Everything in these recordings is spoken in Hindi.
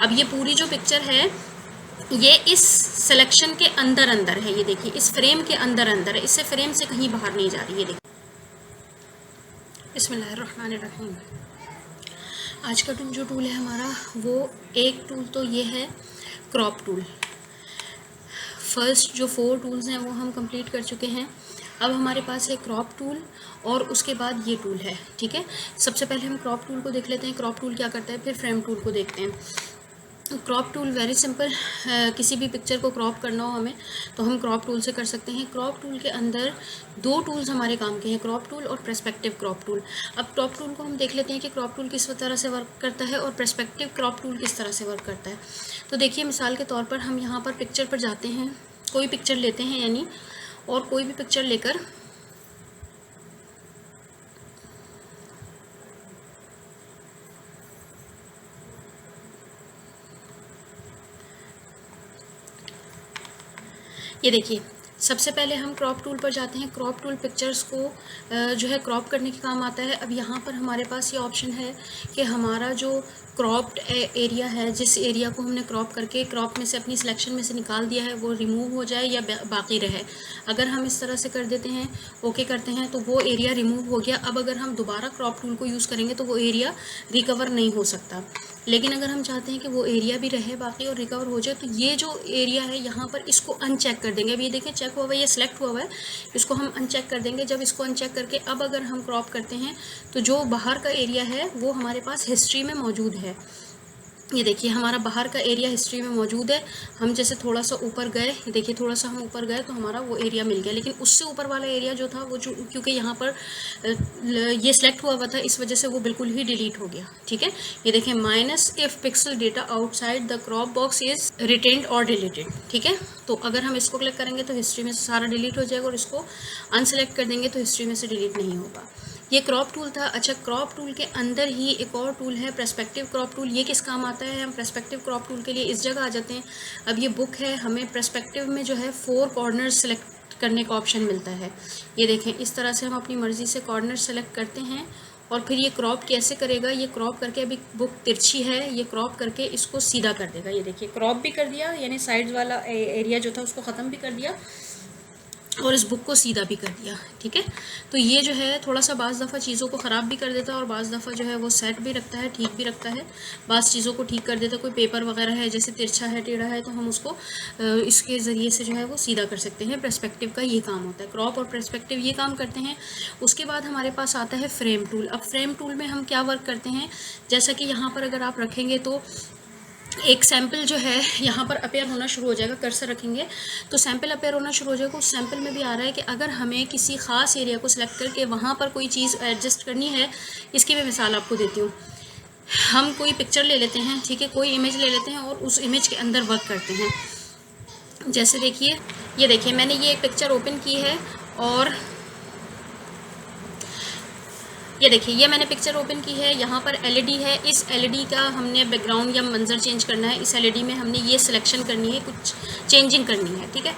अब ये पूरी जो पिक्चर है ये इस सिलेक्शन के अंदर अंदर है, ये देखिए इस फ्रेम के अंदर अंदर है, इससे फ्रेम से कहीं बाहर नहीं जा रही। ये देखिए, बिस्मिल्लाहिर्रहमानिर्रहीम। आज का जो टूल है हमारा, वो एक टूल तो ये है क्रॉप टूल। फर्स्ट जो 4 टूल्स हैं वो हम कंप्लीट कर चुके हैं। अब हमारे पास है क्रॉप टूल और उसके बाद ये टूल है, ठीक है। सबसे पहले हम क्रॉप टूल को देख लेते हैं, क्रॉप टूल क्या करता है, फिर फ्रेम टूल को देखते हैं। क्रॉप टूल वेरी सिंपल, किसी भी पिक्चर को क्रॉप करना हो हमें तो हम क्रॉप टूल से कर सकते हैं। क्रॉप टूल के अंदर 2 टूल्स हमारे काम के हैं, क्रॉप टूल और पर्सपेक्टिव क्रॉप टूल। अब क्रॉप टूल को हम देख लेते हैं कि क्रॉप टूल किस तरह से वर्क करता है और पर्सपेक्टिव क्रॉप टूल किस तरह से वर्क करता है। तो देखिए, मिसाल के तौर पर हम यहाँ पर पिक्चर पर जाते हैं, कोई पिक्चर लेते हैं यानी, और कोई भी पिक्चर लेकर ये देखिए, सबसे पहले हम क्रॉप टूल पर जाते हैं। क्रॉप टूल पिक्चर्स को जो है क्रॉप करने के काम आता है। अब यहाँ पर हमारे पास ये ऑप्शन है कि हमारा जो क्रॉप्ड एरिया है, जिस एरिया को हमने क्रॉप करके क्रॉप में से अपनी सिलेक्शन में से निकाल दिया है, वो रिमूव हो जाए या बाकी रहे। अगर हम इस तरह से कर देते हैं, ओके करते हैं, तो वो एरिया रिमूव हो गया। अब अगर हम दोबारा क्रॉप टूल को यूज़ करेंगे तो वो एरिया रिकवर नहीं हो सकता। लेकिन अगर हम चाहते हैं कि वो एरिया भी रहे बाकी और रिकवर हो जाए, तो ये जो एरिया है यहाँ पर इसको अनचेक कर देंगे। अब ये देखें चेक हुआ हुआ है, ये सिलेक्ट हुआ हुआ है, इसको हम अनचेक कर देंगे। जब इसको अनचेक करके अब अगर हम क्रॉप करते हैं तो जो बाहर का एरिया है वो हमारे पास हिस्ट्री में मौजूद है। ये देखिए, हमारा बाहर का एरिया हिस्ट्री में मौजूद है। हम जैसे थोड़ा सा ऊपर गए, देखिए थोड़ा सा हम ऊपर गए तो हमारा वो एरिया मिल गया। लेकिन उससे ऊपर वाला एरिया जो था वो क्योंकि यहाँ पर ये सिलेक्ट हुआ था, इस वजह से वो बिल्कुल ही डिलीट हो गया, ठीक है। ये देखिए, minus if pixel data outside the crop box is retained और डिलीटेड, ठीक है। तो अगर हम इसको क्लिक करेंगे तो हिस्ट्री में से सारा डिलीट हो जाएगा, और इसको अनसेलेक्ट कर देंगे तो हिस्ट्री में से डिलीट नहीं होगा। ये क्रॉप टूल था। अच्छा, क्रॉप टूल के अंदर ही एक और टूल है पर्सपेक्टिव क्रॉप टूल। ये किस काम आता है, हम पर्सपेक्टिव क्रॉप टूल के लिए इस जगह आ जाते हैं। अब ये बुक है, हमें पर्सपेक्टिव में जो है 4 कॉर्नर सेलेक्ट करने का ऑप्शन मिलता है। ये देखें, इस तरह से हम अपनी मर्ज़ी से कॉर्नर सेलेक्ट करते हैं और फिर ये क्रॉप कैसे करेगा, ये क्रॉप करके, अभी बुक तिरछी है, ये क्रॉप करके इसको सीधा कर देगा। ये देखिए, क्रॉप भी कर दिया, यानी साइड वाला एरिया जो था उसको ख़त्म भी कर दिया और इस बुक को सीधा भी कर दिया, ठीक है। तो ये जो है थोड़ा सा बाज़ दफ़ा चीज़ों को ख़राब भी कर देता है और बाज़ दफ़ा जो है वो सेट भी रखता है, ठीक भी रखता है। बाज़ चीज़ों को ठीक कर देता है, कोई पेपर वगैरह है जैसे तिरछा है, टेढ़ा है, तो हम उसको इसके ज़रिए से जो है वो सीधा कर सकते हैं। पर्सपेक्टिव का ये काम होता है, क्रॉप और पर्सपेक्टिव ये काम करते हैं। उसके बाद हमारे पास आता है फ्रेम टूल। अब फ्रेम टूल में हम क्या वर्क करते हैं, जैसा कि यहाँ पर अगर आप रखेंगे तो एक सैम्पल जो है यहाँ पर अपेयर होना शुरू हो जाएगा। कर्सर रखेंगे तो सैम्पल अपेयर होना शुरू हो जाएगा। उस सैम्पल में भी आ रहा है कि अगर हमें किसी ख़ास एरिया को सिलेक्ट करके वहाँ पर कोई चीज़ एडजस्ट करनी है, इसकी मैं मिसाल आपको देती हूँ। हम कोई पिक्चर ले लेते हैं, ठीक है, कोई इमेज ले लेते हैं और उस इमेज के अंदर वर्क करते हैं। जैसे देखिए, ये देखिए, मैंने ये एक पिक्चर ओपन की है और ये देखिए, ये मैंने पिक्चर ओपन की है। यहाँ पर एलईडी है, इस एलईडी का हमने बैकग्राउंड या मंजर चेंज करना है। इस एलईडी में हमने ये सिलेक्शन करनी है, कुछ चेंजिंग करनी है, ठीक है।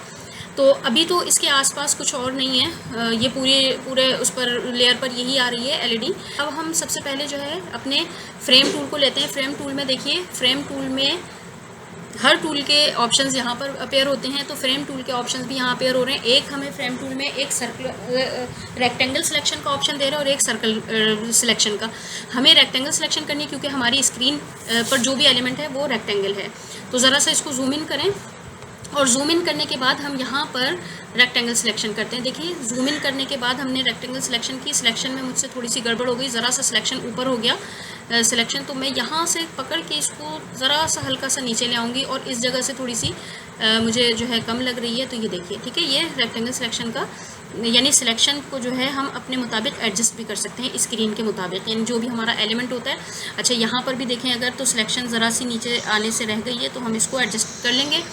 तो अभी तो इसके आसपास कुछ और नहीं है, ये पूरे उस पर लेयर पर यही आ रही है एलईडी। अब हम सबसे पहले जो है अपने फ्रेम टूल को लेते हैं। फ्रेम टूल में देखिए, फ्रेम टूल में हर टूल के ऑप्शंस यहाँ पर अपेयर होते हैं, तो फ्रेम टूल के ऑप्शंस भी यहाँ अपेयर हो रहे हैं। एक हमें फ्रेम टूल में एक सर्कल रेक्टेंगल सिलेक्शन का ऑप्शन दे रहा है और एक सर्कल सिलेक्शन का। हमें रेक्टेंगल सिलेक्शन करनी है क्योंकि हमारी स्क्रीन पर जो भी एलिमेंट है वो रेक्टेंगल है। तो ज़रा सा इसको जूम इन करें और जूम इन करने के बाद हम यहाँ पर रेक्टेंगल सिलेक्शन करते हैं। देखिए, जूम इन करने के बाद हमने रेक्टेंगल सिलेक्शन की। सिलेक्शन में मुझसे थोड़ी सी गड़बड़ हो गई, ज़रा सा सिलेक्शन ऊपर हो गया सिलेक्शन, तो मैं यहाँ से पकड़ के इसको ज़रा सा हल्का सा नीचे ले आऊँगी और इस जगह से थोड़ी सी मुझे जो है कम लग रही है, तो ये देखिए, ठीक है। ये रेक्टेंगल सिलेक्शन का, यानी सिलेक्शन को जो है हम अपने मुताबिक एडजस्ट भी कर सकते हैं स्क्रीन के मुताबिक, यानी जो भी हमारा एलिमेंट होता है। अच्छा, यहाँ पर भी देखें, अगर तो सिलेक्शन ज़रा सी नीचे आने से रह गई है तो हम इसको एडजस्ट कर लेंगे।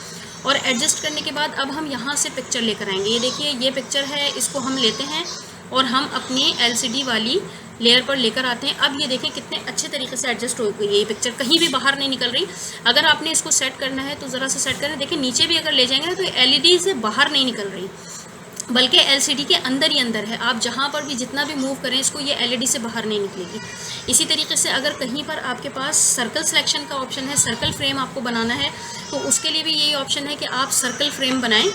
और एडजस्ट करने के बाद अब हम यहाँ से पिक्चर लेकर आएंगे। ये देखिए, ये पिक्चर है, इसको हम लेते हैं और हम अपनी LCD वाली लेयर पर लेकर आते हैं। अब ये देखें कितने अच्छे तरीके से एडजस्ट हो गई है ये पिक्चर, कहीं भी बाहर नहीं निकल रही। अगर आपने इसको सेट करना है तो ज़रा सा सेट करें, देखिए नीचे भी अगर ले जाएंगे तो LED से बाहर नहीं निकल रही। बल्कि एलसीडी के अंदर ही अंदर है। आप जहाँ पर भी जितना भी मूव करें इसको, ये एलईडी से बाहर नहीं निकलेगी। इसी तरीके से अगर कहीं पर आपके पास सर्कल सिलेक्शन का ऑप्शन है, सर्कल फ्रेम आपको बनाना है, तो उसके लिए भी यही ऑप्शन है कि आप सर्कल फ्रेम बनाएं।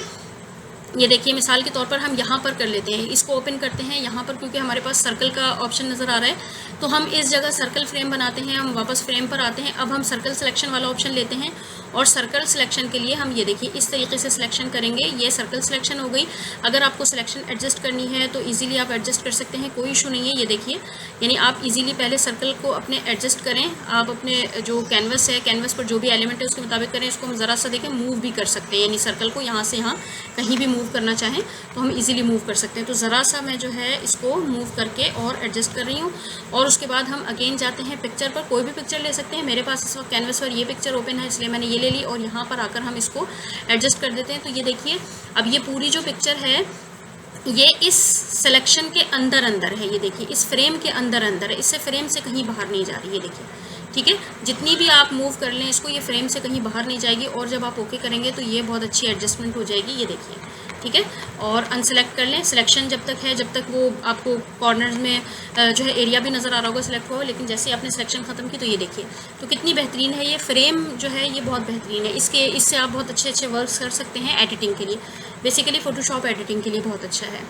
ये देखिए मिसाल के तौर पर हम यहाँ पर कर लेते हैं, इसको ओपन करते हैं यहाँ पर, क्योंकि हमारे पास सर्कल का ऑप्शन नज़र आ रहा है, तो हम इस जगह सर्कल फ्रेम बनाते हैं। हम वापस फ्रेम पर आते हैं, अब हम सर्कल सिलेक्शन वाला ऑप्शन लेते हैं और सर्कल सिलेक्शन के लिए हम ये देखिए इस तरीके से सिलेक्शन करेंगे। ये सर्कल सिलेक्शन हो गई। अगर आपको सिलेक्शन एडजस्ट करनी है तो ईजिली आप एडजस्ट कर सकते हैं, कोई इशू नहीं है। ये देखिए, यानी आप ईजिली पहले सर्कल को अपने एडजस्ट करें। आप अपने जो कैनवस है, कैनवस पर जो भी एलिमेंट है उसके मुताबिक करें। इसको हम ज़रा सा देखें, मूव भी कर सकते हैं, यानी सर्कल को यहाँ से यहाँ कहीं भी मूव करना चाहें तो हम इजीली मूव कर सकते हैं। तो ज़रा सा मैं जो है इसको मूव करके और एडजस्ट कर रही हूँ। और उसके बाद हम अगेन जाते हैं पिक्चर पर, कोई भी पिक्चर ले सकते हैं। मेरे पास इस वक्त कैनवस पर ये पिक्चर ओपन है, इसलिए मैंने ये ले ली और यहाँ पर आकर हम इसको एडजस्ट कर देते हैं। तो ये देखिए, अब ये पूरी जो पिक्चर है ये इस सिलेक्शन के अंदर अंदर है। ये देखिए इस फ्रेम के अंदर अंदर है, इससे फ्रेम से कहीं बाहर नहीं जा रही। ये देखिए, ठीक है, जितनी भी आप मूव कर लें इसको, ये फ्रेम से कहीं बाहर नहीं जाएगी। और जब आप ओके करेंगे तो ये बहुत अच्छी एडजस्टमेंट हो जाएगी। ये देखिए, ठीक है। और अनसेलेक्ट कर लें। सिलेक्शन जब तक है, जब तक वो आपको कॉर्नर्स में जो है एरिया भी नज़र आ रहा होगा सिलेक्ट हुआ, लेकिन जैसे आपने सिलेक्शन ख़त्म की तो ये देखिए, तो कितनी बेहतरीन है। ये फ्रेम जो है ये बहुत बेहतरीन है। इससे आप बहुत अच्छे अच्छे वर्क्स कर सकते हैं एडिटिंग के लिए। बेसिकली फ़ोटोशॉप एडिटिंग के लिए बहुत अच्छा है।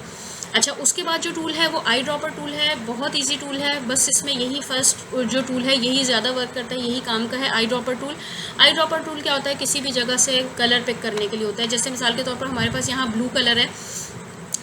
अच्छा, उसके बाद जो टूल है वो आई ड्रॉपर टूल है। बहुत इजी टूल है, बस इसमें यही फर्स्ट जो टूल है यही ज़्यादा वर्क करता है, यही काम का है eye dropper tool. Eye dropper tool क्या होता है, किसी भी जगह से कलर पिक करने के लिए होता है। जैसे मिसाल के तौर पर हमारे पास यहाँ ब्लू कलर है,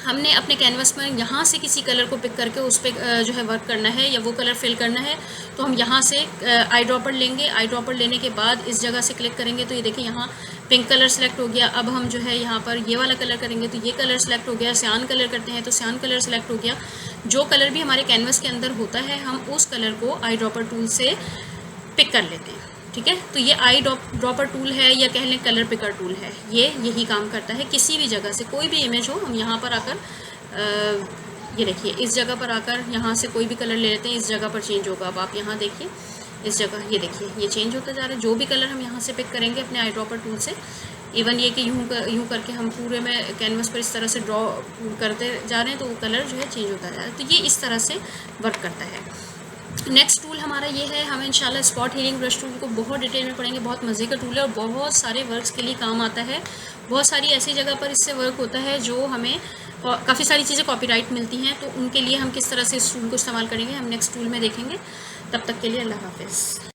हमने अपने कैनवस में यहाँ से किसी कलर को पिक करके उस पर जो है वर्क करना है या वो कलर फिल करना है, तो हम यहाँ से आई ड्रॉपर लेंगे। आई ड्रॉपर लेने के बाद इस जगह से क्लिक करेंगे तो ये देखिए यहाँ पिंक कलर सेलेक्ट हो गया। अब हम जो है यहाँ पर ये वाला कलर करेंगे तो ये कलर सेलेक्ट हो गया। सियान कलर करते हैं तो सियान कलर सेलेक्ट हो गया। जो कलर भी हमारे कैनवस के अंदर होता है हम उस कलर को आई ड्रॉपर टूल से पिक कर लेते हैं, ठीक है। तो ये आई ड्रॉपर टूल है या कह लें कलर पिकर टूल है, ये यही काम करता है। किसी भी जगह से कोई भी इमेज हो, हम यहाँ पर आकर ये देखिए इस जगह पर आकर यहाँ से कोई भी कलर ले लेते हैं, इस जगह पर चेंज होगा। अब आप यहाँ देखिए इस जगह, ये देखिए ये चेंज होता जा रहा है। जो भी कलर हम यहाँ से पिक करेंगे अपने आई ड्रॉपर टूल से, इवन ये कि यूँ करके हम पूरे में कैनवस पर इस तरह से ड्रॉ करते जा रहे हैं तो वो कलर जो है चेंज होता जा रहा है। तो ये इस तरह से वर्क करता है। नेक्स्ट टूल हमारा ये है, हम इंशाल्लाह स्पॉट हीलिंग ब्रश टूल को बहुत डिटेल में पढ़ेंगे। बहुत मज़े का टूल है और बहुत सारे वर्क्स के लिए काम आता है। बहुत सारी ऐसी जगह पर इससे वर्क होता है जो हमें काफ़ी सारी चीज़ें कॉपीराइट मिलती हैं, तो उनके लिए हम किस तरह से इस टूल को इस्तेमाल करेंगे हम नेक्स्ट टूल में देखेंगे। तब तक के लिए अल्लाह हाफ़िज़।